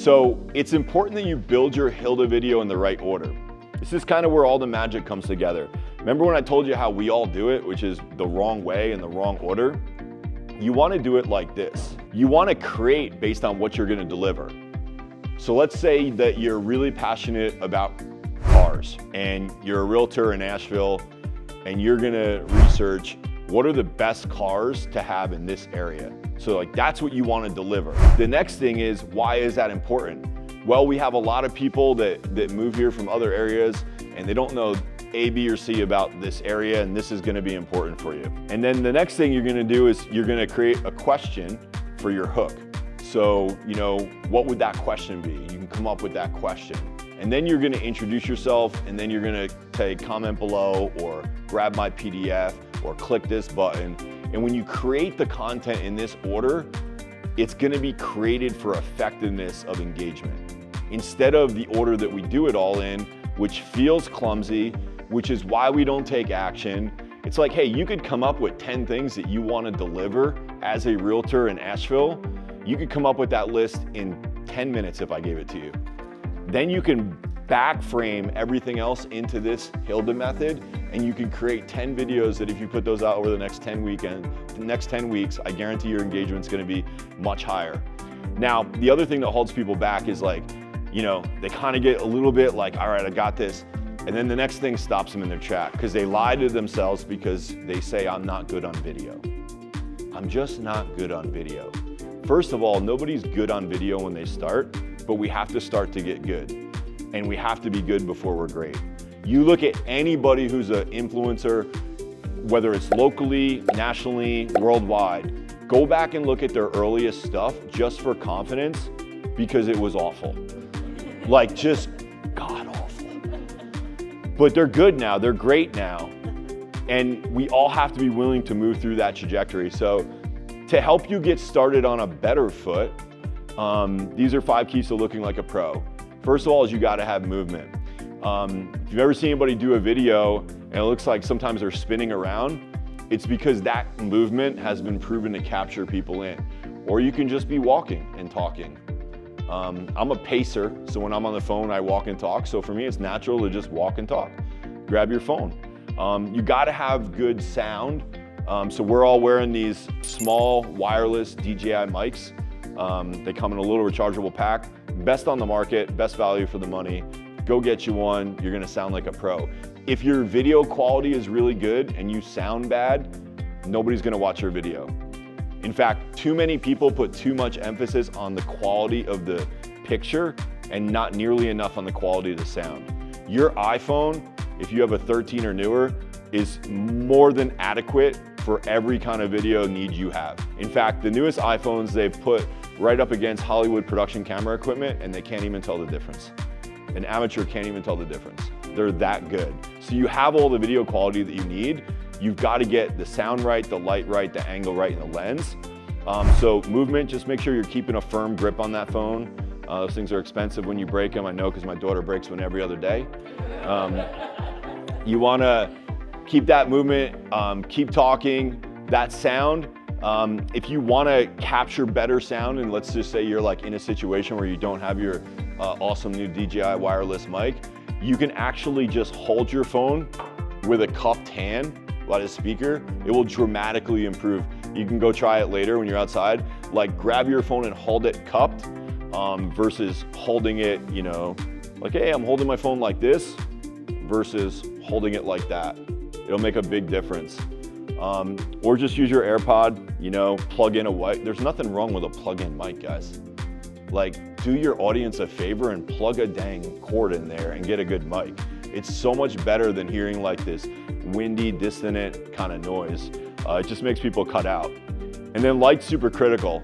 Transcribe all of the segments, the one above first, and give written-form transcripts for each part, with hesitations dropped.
So it's important that you build your HILDA video in the right order. This is kind of where all the magic comes together. Remember when I told you how we all do it, which is the wrong way in the wrong order? You want to do it like this. You want to create based on what you're going to deliver. So let's say that you're really passionate about cars and you're a realtor in Asheville and you're going to research what are the best cars to have in this area. So like that's what you want to deliver. The next thing is, why is that important? Well, we have a lot of people that move here from other areas and they don't know A, B, or C about this area, and this is gonna be important for you. And then the next thing you're gonna do is you're gonna create a question for your hook. So, what would that question be? You can come up with that question. And then you're gonna introduce yourself, and then you're gonna say comment below, or grab my PDF, or click this button. And when you create the content in this order, it's gonna be created for effectiveness of engagement. Instead of the order that we do it all in, which feels clumsy, which is why we don't take action. It's like, hey, you could come up with 10 things that you want to deliver as a realtor in Asheville. You could come up with that list in 10 minutes if I gave it to you. Then you can back frame everything else into this HILDA method, and you can create 10 videos that if you put those out over the next 10 weeks, I guarantee your engagement's gonna be much higher. Now, the other thing that holds people back is like, they kind of get a little bit like, all right, I got this. And then the next thing stops them in their track because they lie to themselves because they say, I'm not good on video. I'm just not good on video. First of all, nobody's good on video when they start, but we have to start to get good. And we have to be good before we're great. You look at anybody who's an influencer, whether it's locally, nationally, worldwide, go back and look at their earliest stuff just for confidence because it was awful. Like just god awful. But they're good now, they're great now. And we all have to be willing to move through that trajectory. So to help you get started on a better foot, these are 5 keys to looking like a pro. First of all is you gotta have movement. If you've ever seen anybody do a video and it looks like sometimes they're spinning around, it's because that movement has been proven to capture people in. Or you can just be walking and talking. I'm a pacer, so when I'm on the phone, I walk and talk. So for me, it's natural to just walk and talk. Grab your phone. You gotta have good sound. So we're all wearing these small wireless DJI mics. They come in a little rechargeable pack. Best on the market, best value for the money. Go get you one, you're gonna sound like a pro. If your video quality is really good and you sound bad, nobody's gonna watch your video. In fact, too many people put too much emphasis on the quality of the picture and not nearly enough on the quality of the sound. Your iPhone, if you have a 13 or newer, is more than adequate for every kind of video need you have. In fact, the newest iPhones they've put right up against Hollywood production camera equipment and they can't even tell the difference. An amateur can't even tell the difference. They're that good. So you have all the video quality that you need. You've got to get the sound right, the light right, the angle right, and the lens. So movement, just make sure you're keeping a firm grip on that phone. Those things are expensive when you break them. I know because my daughter breaks one every other day. You want to keep that movement, keep talking, that sound. If you want to capture better sound, and let's just say you're like in a situation where you don't have your awesome new DJI wireless mic, you can actually just hold your phone with a cupped hand by the speaker. It will dramatically improve. You can go try it later when you're outside. Like grab your phone and hold it cupped versus holding it, like, hey, I'm holding my phone like this versus holding it like that. It'll make a big difference. Or just use your AirPod, plug in a mic. There's nothing wrong with a plug-in mic, guys. Like, do your audience a favor and plug a dang cord in there and get a good mic. It's so much better than hearing like this windy, dissonant kind of noise. It just makes people cut out. And then light's super critical.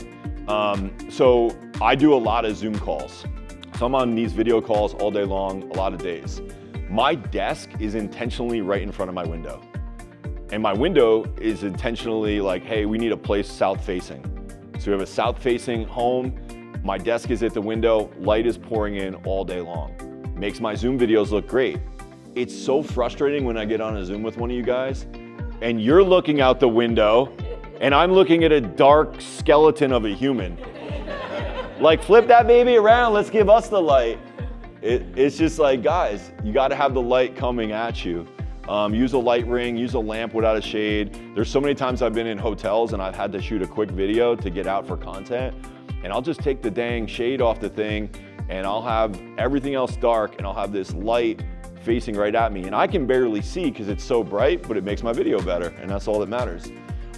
So I do a lot of Zoom calls. So I'm on these video calls all day long, a lot of days. My desk is intentionally right in front of my window. And my window is intentionally like, hey, we need a place south facing. So we have a south facing home. My desk is at the window, light is pouring in all day long. Makes my Zoom videos look great. It's so frustrating when I get on a Zoom with one of you guys and you're looking out the window and I'm looking at a dark skeleton of a human. Like flip that baby around, let's give us the light. It's just like, guys, you gotta have the light coming at you. Use a light ring, use a lamp without a shade. There's so many times I've been in hotels and I've had to shoot a quick video to get out for content, and I'll just take the dang shade off the thing and I'll have everything else dark and I'll have this light facing right at me. And I can barely see because it's so bright, but it makes my video better, and that's all that matters.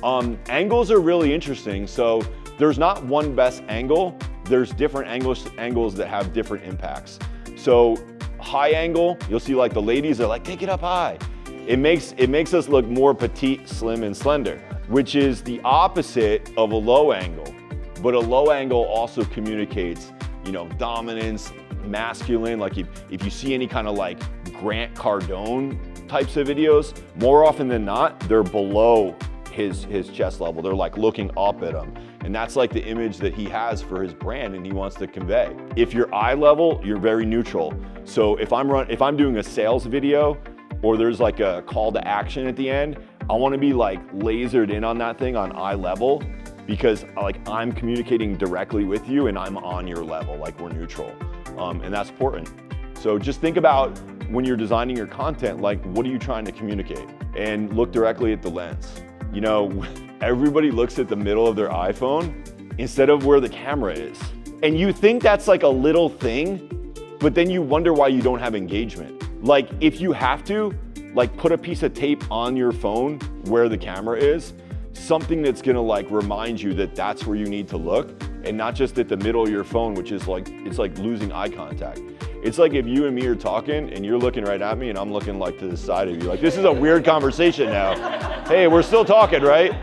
Angles are really interesting. So there's not one best angle. There's different angles that have different impacts. So high angle, you'll see like the ladies are like, take it up high. It makes us look more petite, slim, and slender, which is the opposite of a low angle. But a low angle also communicates, you know, dominance, masculine. Like if you see any kind of like Grant Cardone types of videos, more often than not, they're below his chest level. They're like looking up at him. And that's like the image that he has for his brand and he wants to convey. If you're eye level, you're very neutral. So if I'm doing a sales video or there's like a call to action at the end, I want to be like lasered in on that thing on eye level, because like I'm communicating directly with you and I'm on your level, like we're neutral. And that's important. So just think about when you're designing your content, like what are you trying to communicate? And look directly at the lens. You know, everybody looks at the middle of their iPhone instead of where the camera is. And you think that's like a little thing, but then you wonder why you don't have engagement. Like if you have to, like put a piece of tape on your phone where the camera is, something that's gonna like remind you that that's where you need to look, and not just at the middle of your phone, which is like, it's like losing eye contact. It's like if you and me are talking and you're looking right at me and I'm looking like to the side of you, like this is a weird conversation now. Hey, we're still talking, right?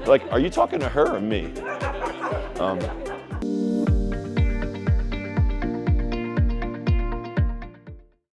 Like, are you talking to her or me?